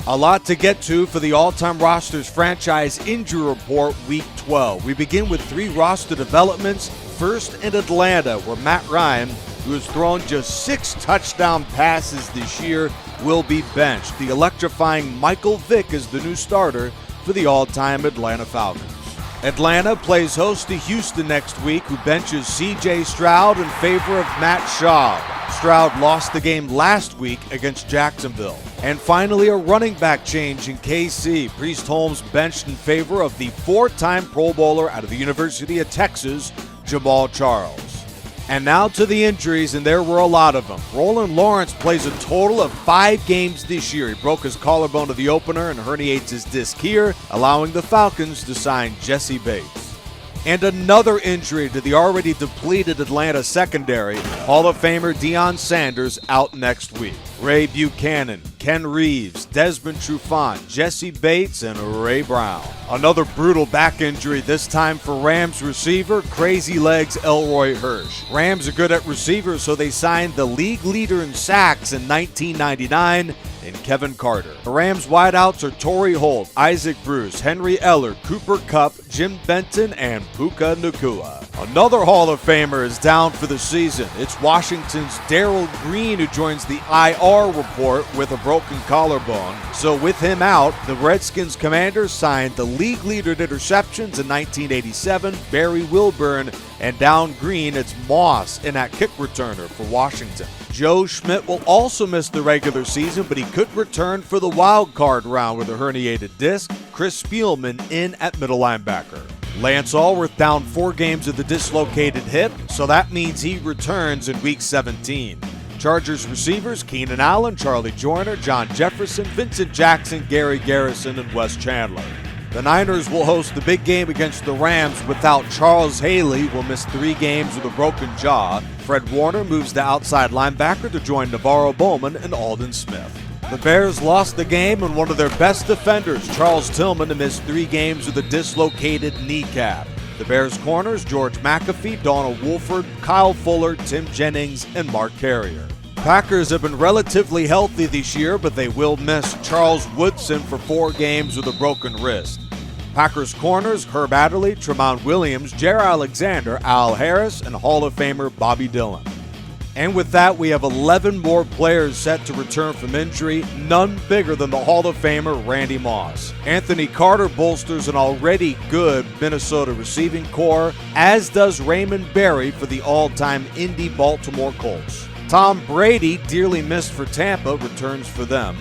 A lot to get to for the all-time rosters franchise injury report week 12. We begin with 3 roster developments. First in Atlanta, where Matt Ryan, who has thrown just 6 touchdown passes this year, will be benched. The electrifying Michael Vick is the new starter for the all-time Atlanta Falcons. Atlanta plays host to Houston next week, who benches C.J. Stroud in favor of Matt Schaub. Stroud lost the game last week against Jacksonville. And finally, a running back change in KC. Priest Holmes benched in favor of the 4-time Pro Bowler out of the University of Texas, Jamal Charles. And now to the injuries, and there were a lot of them. Roland Lawrence plays a total of 5 games this year. He broke his collarbone of the opener and herniates his disc here, allowing the Falcons to sign Jesse Bates. And another injury to the already depleted Atlanta secondary. Hall of Famer Deion Sanders out next week. Ray Buchanan, Ken Reeves, Desmond Trufant, Jesse Bates, and Ray Brown. Another brutal back injury, this time for Rams receiver Crazy Legs Elroy Hirsch. Rams are good at receivers, so they signed the league leader in sacks in 1999 in Kevin Carter. The Rams wideouts are Torrey Holt, Isaac Bruce, Henry Eller, Cooper Kupp, Jim Benton, and Puka Nacua. Another Hall of Famer is down for the season. It's Washington's Darrell Green, who joins the IR report with a broken collarbone. So with him out, the Redskins commander signed the league leader in interceptions in 1987, Barry Wilburn, and down Green, it's Moss in at kick returner for Washington. Joe Schmidt will also miss the regular season, but he could return for the wild card round with a herniated disc. Chris Spielman in at middle linebacker. Lance Allworth down 4 games with a dislocated hip, so that means he returns in week 17. Chargers receivers Keenan Allen, Charlie Joyner, John Jefferson, Vincent Jackson, Gary Garrison, and Wes Chandler. The Niners will host the big game against the Rams without Charles Haley, who will miss 3 games with a broken jaw. Fred Warner moves to outside linebacker to join Navarro Bowman and Aldon Smith. The Bears lost the game, and one of their best defenders, Charles Tillman, missed 3 games with a dislocated kneecap. The Bears corners, George McAfee, Donald Wolford, Kyle Fuller, Tim Jennings, and Mark Carrier. Packers have been relatively healthy this year, but they will miss Charles Woodson for 4 games with a broken wrist. Packers corners, Herb Adderley, Tremont Williams, Jair Alexander, Al Harris, and Hall of Famer Bobby Dillon. And with that, we have 11 more players set to return from injury, none bigger than the Hall of Famer Randy Moss. Anthony Carter bolsters an already good Minnesota receiving corps, as does Raymond Berry for the all-time Indy Baltimore Colts. Tom Brady, dearly missed for Tampa, returns for them.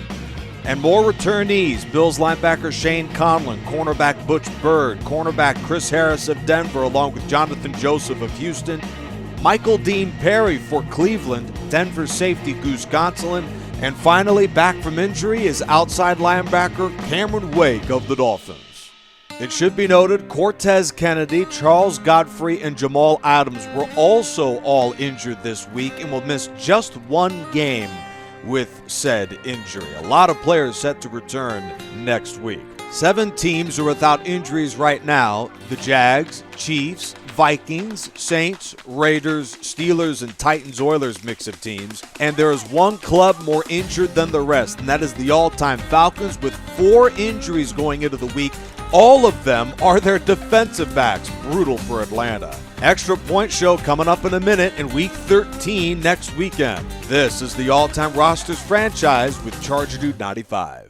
And more returnees, Bills linebacker Shane Conlon, cornerback Butch Bird, cornerback Chris Harris of Denver, along with Jonathan Joseph of Houston, Michael Dean Perry for Cleveland, Denver safety Goose Gonsolin, and finally back from injury is outside linebacker Cameron Wake of the Dolphins. It should be noted Cortez Kennedy, Charles Godfrey, and Jamal Adams were also all injured this week and will miss just 1 game with said injury. A lot of players set to return next week. 7 teams are without injuries right now: the Jags, Chiefs, Vikings, Saints, Raiders, Steelers, and Titans-Oilers mix of teams. And there is 1 club more injured than the rest, and that is the all-time Falcons, with 4 injuries going into the week. All of them are their defensive backs. Brutal for Atlanta. Extra Point Show coming up in a minute in Week 13 next weekend. This is the All-Time Rosters franchise with Charger Dude 95.